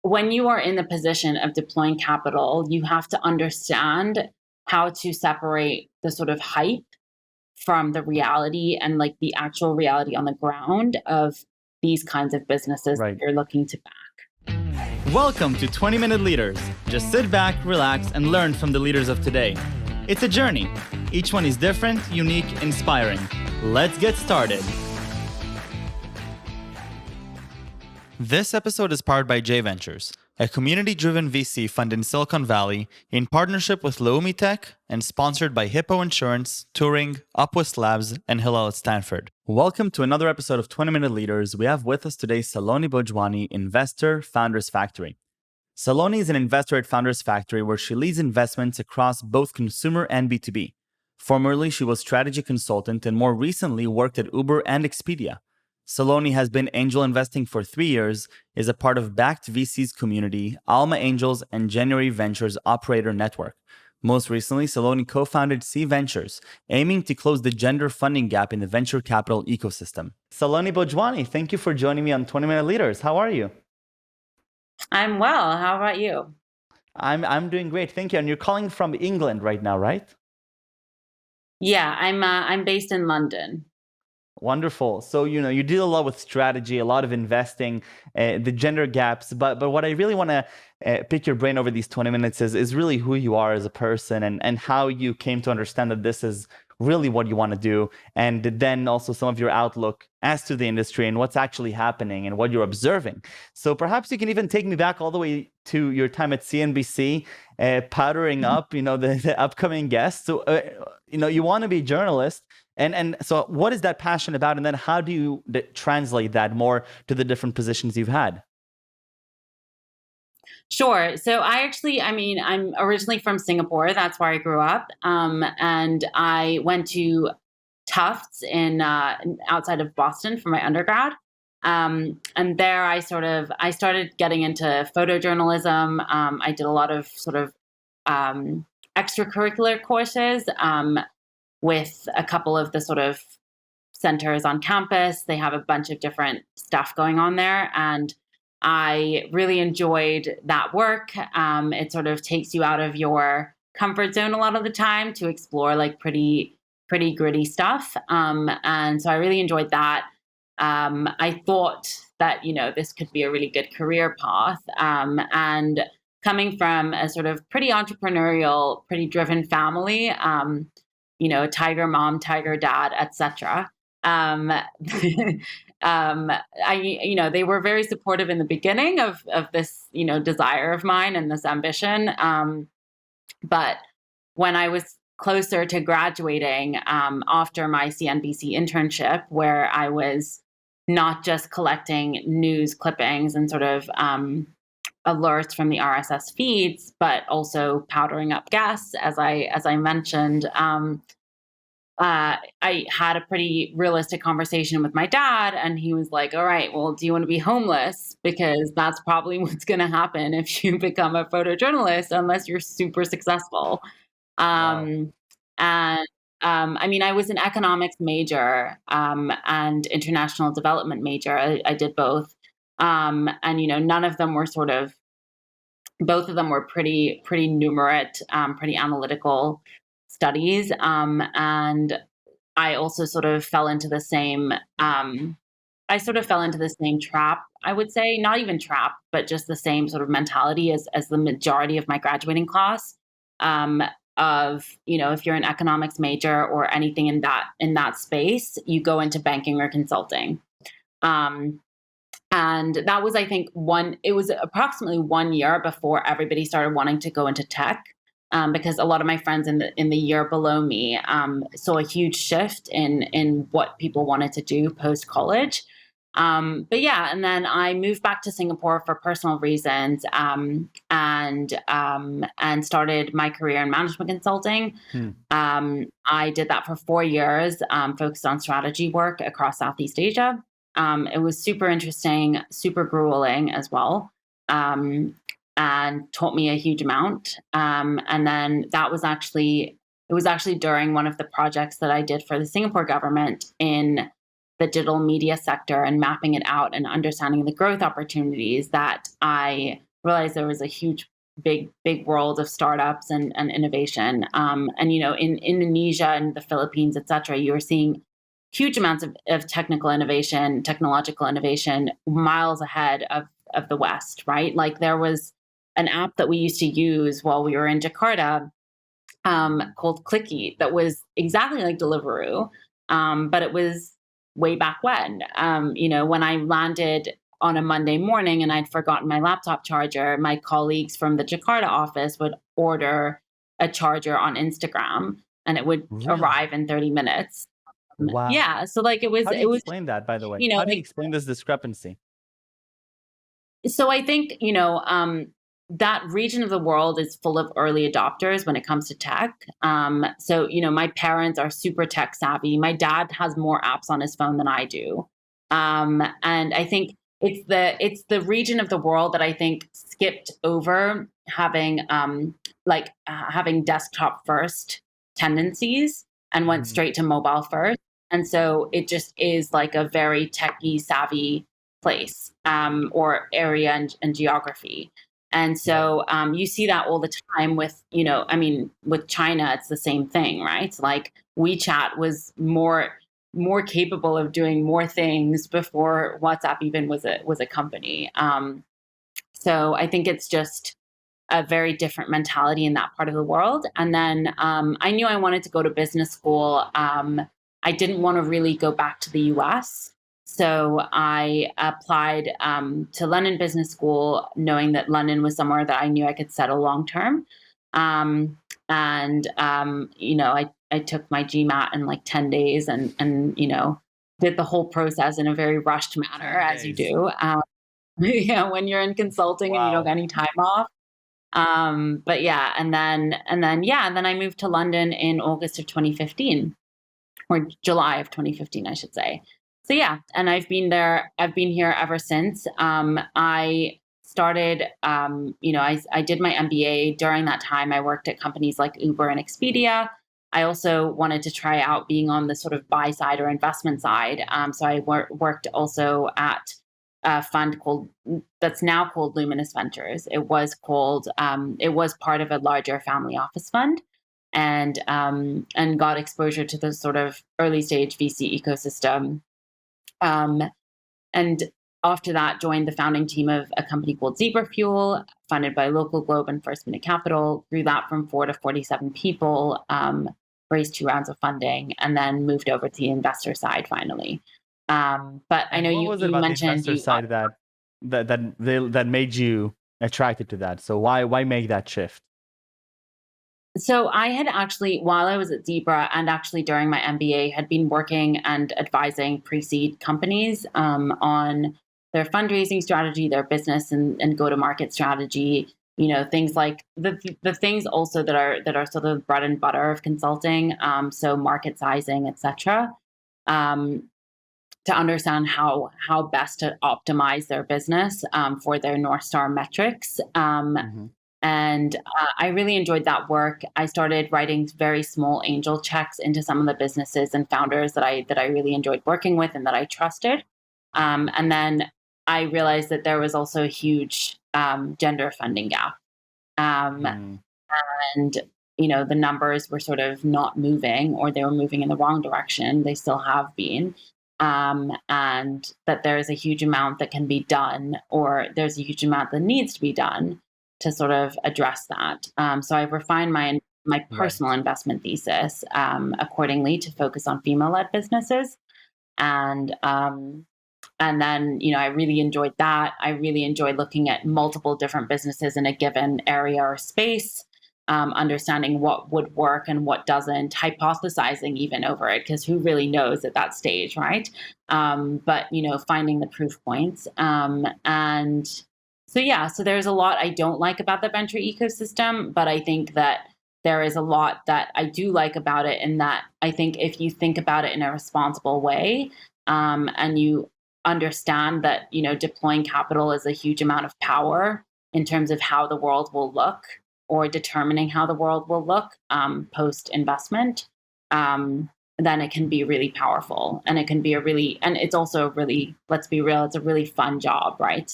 when you are in the position of deploying capital, you have to understand how to separate the sort of hype from the reality and like the actual reality on the ground of these kinds of businesses that Right. you're looking to back. Welcome to 20-Minute Leaders. Just sit back, relax, and learn from the leaders of today. It's a journey. Each one is different, unique, inspiring. Let's get started. This episode is powered by Sie Ventures, a community-driven VC fund in Silicon Valley in partnership with Leumi Tech and sponsored by Hippo Insurance, Turing, Upwest Labs, and Hillel at Stanford. Welcome to another episode of 20-Minute Leaders. We have with us today Saloni Bhojwani, investor, Founders Factory. Saloni is an investor at Founders Factory where she leads investments across both consumer and B2B. Formerly, she was strategy consultant and more recently worked at Uber and Expedia. Saloni has been angel investing for 3 years, is a part of backed VCs community, Alma Angels, and Sie Ventures operator network. Most recently, Saloni co-founded Sie Ventures, aiming to close the gender funding gap in the venture capital ecosystem. Saloni Bhojwani, thank you for joining me on 20-Minute Leaders. How are you? I'm well. How about you? I'm doing great, thank you. And you're calling from England right now, right? Yeah, I'm based in London. Wonderful. So, you deal a lot with strategy, a lot of investing, the gender gaps. But what I really want to pick your brain over these 20 minutes is really who you are as a person and how you came to understand that this is really what you want to do. And then also some of your outlook as to the industry and what's actually happening and what you're observing. So perhaps you can even take me back all the way to your time at CNBC, powdering up, the upcoming guests. So, you want to be a journalist. And so what is that passion about? And then how do you translate that more to the different positions you've had? Sure. So I'm originally from Singapore. That's where I grew up. And I went to Tufts in outside of Boston for my undergrad. And there I started getting into photojournalism. I did a lot of sort of extracurricular courses with a couple of the sort of centers on campus. They have a bunch of different stuff going on there. And I really enjoyed that work. It sort of takes you out of your comfort zone a lot of the time to explore like pretty gritty stuff. And so I really enjoyed that. I thought that, this could be a really good career path. And coming from a sort of pretty entrepreneurial, pretty driven family, tiger mom, tiger dad, etc. They were very supportive in the beginning of this, desire of mine and this ambition. But when I was closer to graduating, after my CNBC internship, where I was not just collecting news clippings and sort of alerts from the RSS feeds, but also powdering up guests, as I mentioned. I had a pretty realistic conversation with my dad, and he was like, all right, well, do you want to be homeless? Because that's probably what's going to happen if you become a photojournalist, unless you're super successful. Wow. I was an economics major and international development major. I did both. None of them were both of them were pretty numerate, pretty analytical studies. And I also sort of fell into the same trap, I would say, not even trap, but just the same sort of mentality as the majority of my graduating class, if you're an economics major or anything in that space, you go into banking or consulting. And that was, I think, it was approximately 1 year before everybody started wanting to go into tech. Because a lot of my friends in the year below me saw a huge shift in what people wanted to do post college. But yeah, and then I moved back to Singapore for personal reasons, and started my career in management consulting. I did that for 4 years, focused on strategy work across Southeast Asia. It was super interesting, super grueling as well. And taught me a huge amount. And then it was actually during one of the projects that I did for the Singapore government in the digital media sector and mapping it out and understanding the growth opportunities that I realized there was a huge, big world of startups and innovation. And, in Indonesia and the Philippines, et cetera, you were seeing huge amounts of technological innovation miles ahead of the West, right? Like there was an app that we used to use while we were in Jakarta called Clicky that was exactly like Deliveroo, but it was way back when. When I landed on a Monday morning and I'd forgotten my laptop charger, my colleagues from the Jakarta office would order a charger on Instagram and it would Really? arrive in 30 minutes. Wow. Yeah. So like it was, How do you explain that, by the way? How do you like, explain this discrepancy? so I think, that region of the world is full of early adopters when it comes to tech. So, my parents are super tech savvy. My dad has more apps on his phone than I do. And I think it's the region of the world that I think skipped over having desktop first tendencies and went Mhm. straight to mobile first. And so it just is like a very techie savvy place or area and geography. And so you see that all the time with, with China, it's the same thing, right? Like WeChat was more capable of doing more things before WhatsApp even was a company. So I think it's just a very different mentality in that part of the world. And then I knew I wanted to go to business school. I didn't want to really go back to the US. So I applied to London Business School, knowing that London was somewhere that I knew I could settle long term. I took my GMAT in like 10 days and did the whole process in a very rushed manner, 10 as you days. do. When you're in consulting and you don't Wow. get any time off. But yeah, and then I moved to London in August of 2015 or July of 2015, I should say. So yeah, and I've been here ever since. I started, I did my MBA. During that time, I worked at companies like Uber and Expedia. I also wanted to try out being on the sort of buy side or investment side. So I worked also at a fund that's now called Luminous Ventures. It was part of a larger family office fund, and got exposure to the sort of early stage VC ecosystem. Um, and after that, joined the founding team of a company called Zebra Fuel, funded by Local Globe and First Minute Capital. Grew that from 4 to 47 people, raised 2 rounds of funding, and then moved over to the investor side finally. But I And know what you was it you about the mentioned investor you side that made you attracted to that? So why make that shift? So I had actually, while I was at Zebra and actually during my MBA, had been working and advising pre-seed companies on their fundraising strategy, their business and go-to-market strategy. Things like the things also that are sort of bread and butter of consulting. So market sizing, etc. Um, to understand how best to optimize their business for their North Star metrics. Mhm. And I really enjoyed that work. I started writing very small angel checks into some of the businesses and founders that I really enjoyed working with and that I trusted. And then I realized that there was also a huge gender funding gap. Um, Mm. and the numbers were sort of not moving, or they were moving in the wrong direction. They still have been. And that there's a huge amount that can be done, or there's a huge amount that needs to be done to sort of address that. So I've refined my personal Right. investment thesis accordingly to focus on female-led businesses. And and then, I really enjoyed that. I really enjoyed looking at multiple different businesses in a given area or space, understanding what would work and what doesn't, hypothesizing even over it, because who really knows at that stage, right? But, finding the proof points. And so, yeah, so there's a lot I don't like about the venture ecosystem, but I think that there is a lot that I do like about it, in that I think if you think about it in a responsible way, and you understand that deploying capital is a huge amount of power in terms of how the world will look, or determining how the world will look post investment, then it can be really powerful, and it can be and it's also a really, let's be real, it's a really fun job, right?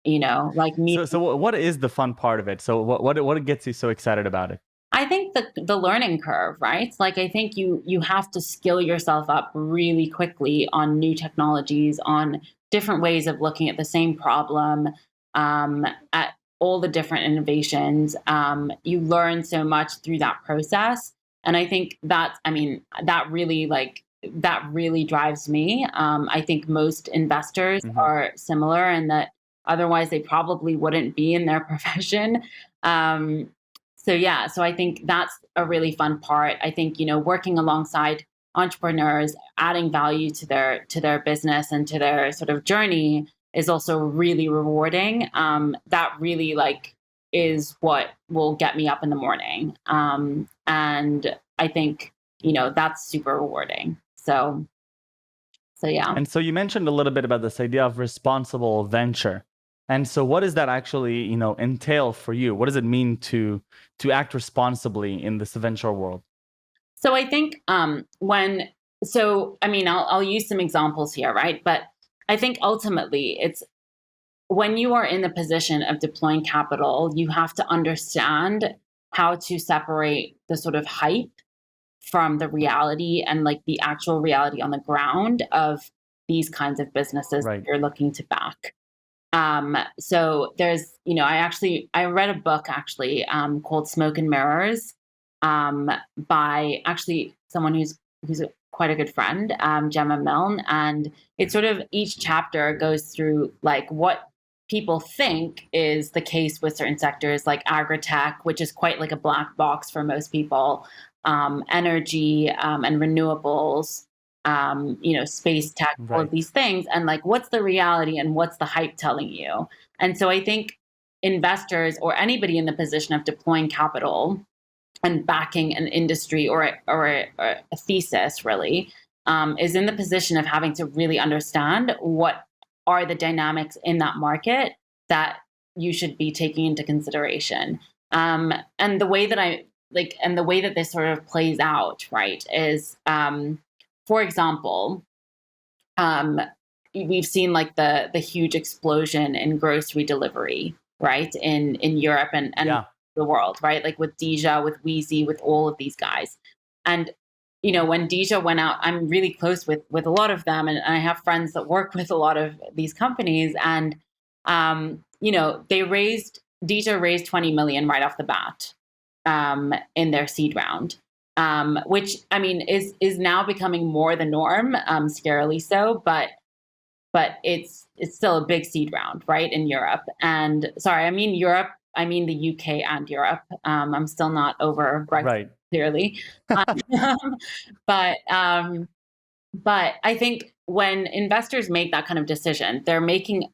like me. So what is the fun part of it? So what gets you so excited about it? I think the learning curve, right? Like I think you have to skill yourself up really quickly on new technologies, on different ways of looking at the same problem, at all the different innovations. You learn so much through that process, and I think that really drives me. I think most investors are similar, and that otherwise they probably wouldn't be in their profession. Um, so yeah, so I think that's a really fun part. I think, working alongside entrepreneurs, adding value to their business and to their sort of journey is also really rewarding. That really is what will get me up in the morning. And I think, that's super rewarding. So yeah. And so you mentioned a little bit about this idea of responsible venture. And so what does that actually, entail for you? What does it mean to act responsibly in this venture world? So I think I'll use some examples here, right? But I think ultimately it's when you are in the position of deploying capital, you have to understand how to separate the sort of hype from the reality and like the actual reality on the ground of these kinds of businesses that Right. you're looking to back. So there's, I read a book actually called Smoke and Mirrors by actually someone who's quite a good friend, Gemma Milne, and it's sort of each chapter goes through like what people think is the case with certain sectors like agri-tech, which is quite like a black box for most people, energy and renewables, space tech, all of Right. these things, and like what's the reality and what's the hype telling you. And so I think investors or anybody in the position of deploying capital and backing an industry or a thesis really is in the position of having to really understand what are the dynamics in that market that you should be taking into consideration. And the way that and the way that this sort of plays out, right, is for example, um, we've seen like the huge explosion in grocery delivery, right, in Europe and Yeah. the world, right, like with Deja, with Wheezy, with all of these guys. And when Deja went out, I'm really close with a lot of them, and I have friends that work with a lot of these companies, and Deja raised 20 million right off the bat in their seed round, which I mean is now becoming more the norm, scarily so, but it's still a big seed round, right, in Europe. And sorry, I mean Europe, I mean the UK and Europe. I'm still not over Brexit, Right. clearly, but but I think when investors make that kind of decision, they're making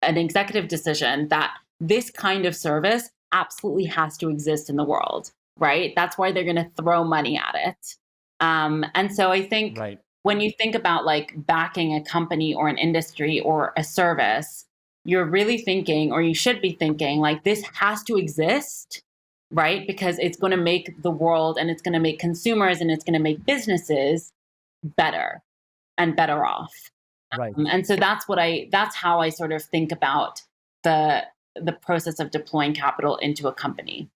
an executive decision that this kind of service absolutely has to exist in the world, right? That's why they're going to throw money at it. And so I think Right. when you think about like backing a company or an industry or a service, you're really thinking, or you should be thinking, like this has to exist, right? Because it's going to make the world and it's going to make consumers and it's going to make businesses better and better off. Right. And so that's how I sort of think about the process of deploying capital into a company.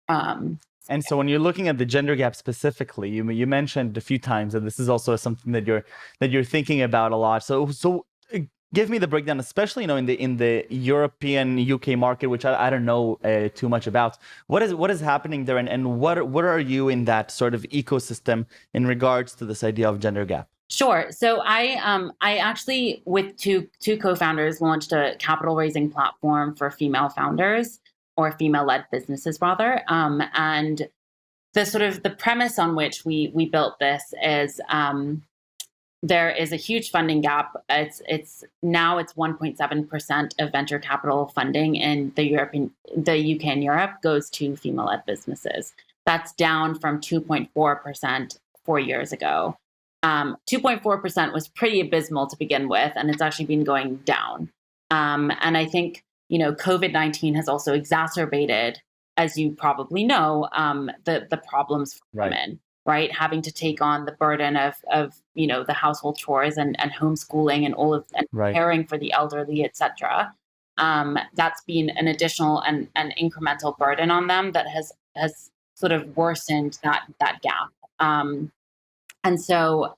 Um, And so when you're looking at the gender gap specifically, you mentioned a few times that this is also something that you're thinking about a lot. So give me the breakdown, especially in the European UK market, which I don't know too much about. What is happening there, and what are you in that sort of ecosystem in regards to this idea of gender gap? Sure. So I actually with two co-founders launched a capital raising platform for female founders or female led businesses rather. And the sort of the premise on which we built this is there is a huge funding gap. It's 1.7% of venture capital funding in the UK and Europe goes to female led businesses. That's down from 2.4% 4 years ago. 2.4% was pretty abysmal to begin with, and it's actually been going down. And I think, COVID-19 has also exacerbated, as you probably know, the problems for Right. women, right? Having to take on the burden of the household chores and homeschooling and all of and Right. caring for the elderly, et cetera. that's been an additional and an incremental burden on them that has sort of worsened that gap. And so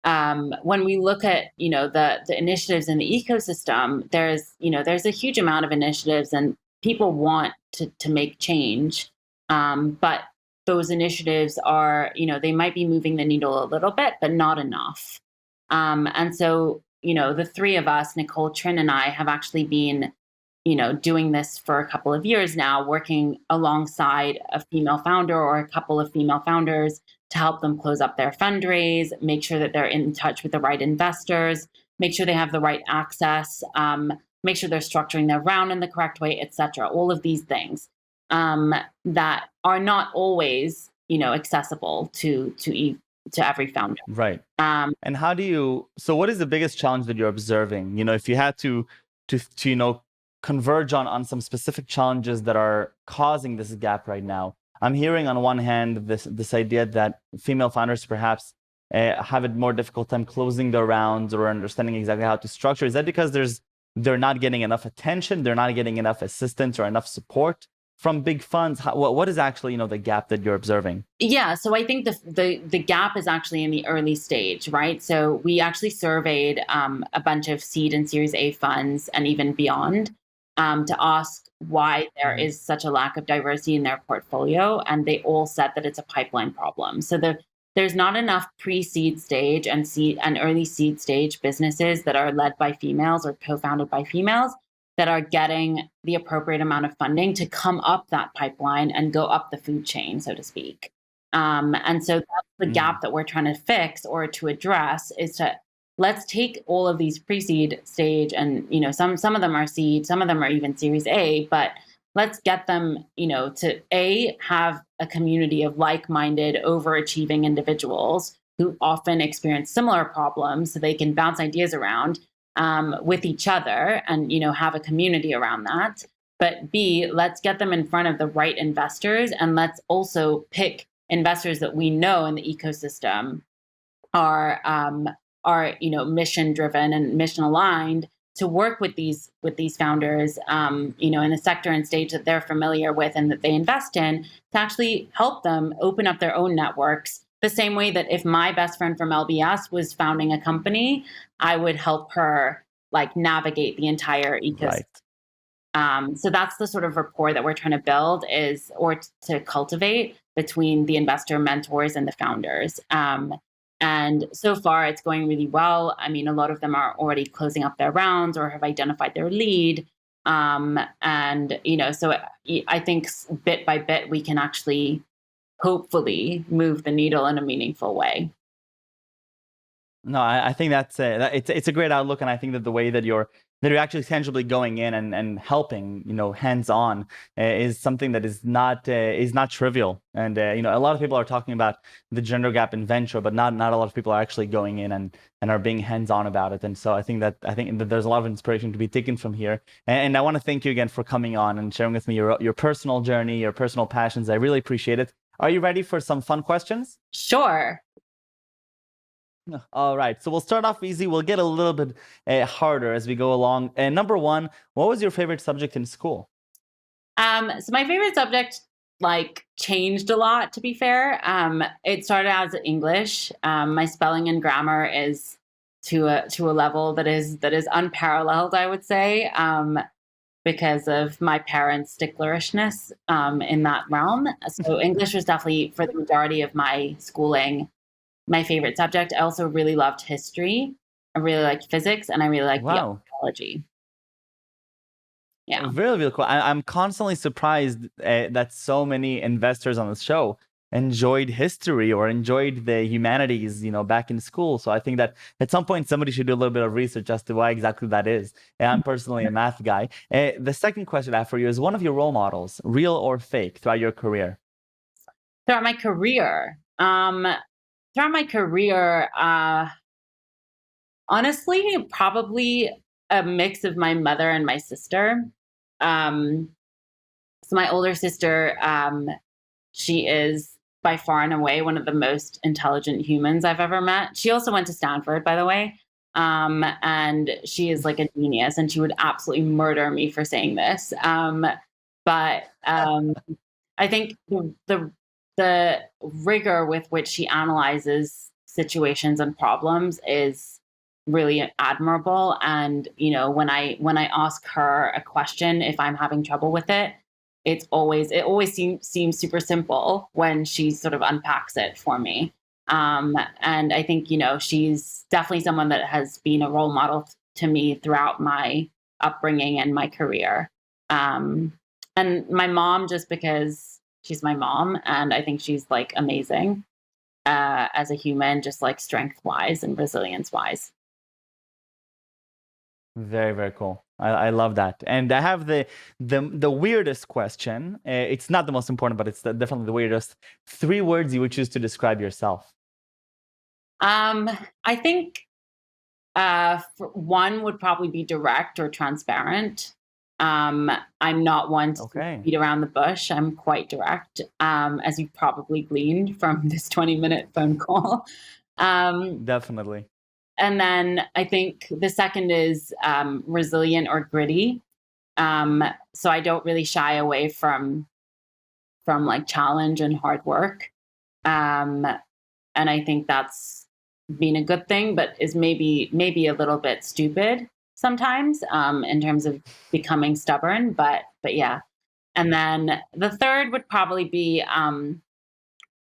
when we look at the initiatives in the ecosystem, there's a huge amount of initiatives, and people want to make change, but those initiatives are they might be moving the needle a little bit, but not enough. And so the three of us, Nicole, Trin, and I, have actually been doing this for a couple of years now, working alongside a female founder or a couple of female founders to help them close up their fundraise, make sure that they're in touch with the right investors, make sure they have the right access, make sure they're structuring their round in the correct way, et cetera. All of these things that are not always, accessible to every founder. Right. And so what is the biggest challenge that you're observing? If you had to converge on some specific challenges that are causing this gap right now. I'm hearing on one hand this idea that female founders perhaps have a more difficult time closing their rounds or understanding exactly how to structure. Is that because they're not getting enough attention, they're not getting enough assistance or enough support from big funds? What is actually the gap that you're observing? Yeah, so I think the gap is actually in the early stage, right? So we actually surveyed a bunch of seed and Series A funds and even beyond to ask why there is such a lack of diversity in their portfolio, and they all said that it's a pipeline problem. So there's not enough pre-seed stage and early seed stage businesses that are led by females or co-founded by females that are getting the appropriate amount of funding to come up that pipeline and go up the food chain, so to speak. And so that's the gap that we're trying to fix or to address, is to let's take all of these pre-seed stage, and some of them are seed, some of them are even Series A, but let's get them to have a community of like-minded, overachieving individuals who often experience similar problems, so they can bounce ideas around with each other and have a community around that. But B, let's get them in front of the right investors, and let's also pick investors that we know in the ecosystem are mission driven and mission aligned to work with these founders in a sector and stage that they're familiar with and that they invest in, to actually help them open up their own networks, the same way that if my best friend from LBS was founding a company, I would help her navigate the entire ecosystem. Right. So that's the sort of rapport that we're trying to build to cultivate between the investor mentors and the founders. And so far, it's going really well. I mean, a lot of them are already closing up their rounds or have identified their lead. So I think bit by bit, we can actually hopefully move the needle in a meaningful way. No, I think it's a great outlook, and I think that the way that you're actually tangibly going in and helping, hands-on, is something that is not trivial. And a lot of people are talking about the gender gap in venture, but not a lot of people are actually going in and are being hands-on about it. And so I think that there's a lot of inspiration to be taken from here. And I want to thank you again for coming on and sharing with me your personal journey, your personal passions. I really appreciate it. Are you ready for some fun questions? Sure. All right, so we'll start off easy. We'll get a little bit harder as we go along. Number one, what was your favorite subject in school? So my favorite subject changed a lot, to be fair. It started as English. My spelling and grammar is to a level that is unparalleled, I would say, because of my parents' sticklerishness in that realm. So English was definitely, for the majority of my schooling, my favorite subject. I also really loved history. I really liked physics, and I really liked biology. Yeah. Really, really cool. I'm constantly surprised that so many investors on the show enjoyed history or enjoyed the humanities, back in school. So I think that at some point somebody should do a little bit of research as to why exactly that is. And I'm personally a math guy. The second question I have for you is, one of your role models, real or fake, throughout your career? Throughout my career, honestly, probably a mix of my mother and my sister. So my older sister, she is by far and away one of the most intelligent humans I've ever met. She also went to Stanford, by the way. And she is like a genius, and she would absolutely murder me for saying this. But I think the rigor with which she analyzes situations and problems is really admirable. And when I ask her a question, if I'm having trouble with it, it always seems super simple when she sort of unpacks it for me. And I think she's definitely someone that has been a role model to me throughout my upbringing and my career. And my mom, just because she's my mom, and I think she's like amazing as a human, just like strength wise and resilience wise. Very, very cool. I love that. And I have the weirdest question. It's not the most important, but it's definitely the weirdest. 3 words you would choose to describe yourself. I think one would probably be direct or transparent. I'm not one to beat around the bush. I'm quite direct, as you probably gleaned from this 20-minute phone call. Definitely. And then I think the second is resilient or gritty. So I don't really shy away from like challenge and hard work. And I think that's been a good thing, but is maybe a little bit stupid sometimes in terms of becoming stubborn. But yeah. And then the third would probably be I'm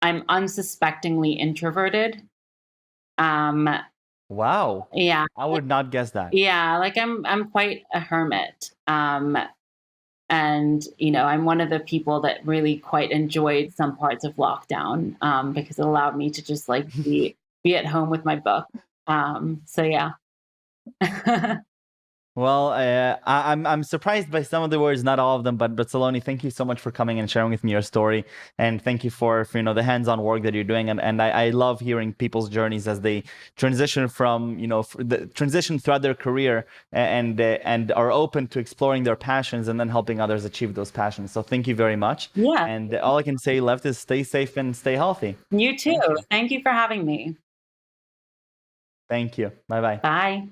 unsuspectingly introverted. Wow. Yeah. I would not guess that. Yeah, like I'm quite a hermit. And I'm one of the people that really quite enjoyed some parts of lockdown because it allowed me to just like be at home with my book. So yeah. Well, I'm surprised by some of the words, not all of them, but Saloni, thank you so much for coming and sharing with me your story, and thank you for the hands-on work that you're doing, and I love hearing people's journeys as they transition from the transition throughout their career and are open to exploring their passions and then helping others achieve those passions. So thank you very much. Yeah. And all I can say left is stay safe and stay healthy. You too. Thank you for having me. Thank you. Bye-bye. Bye.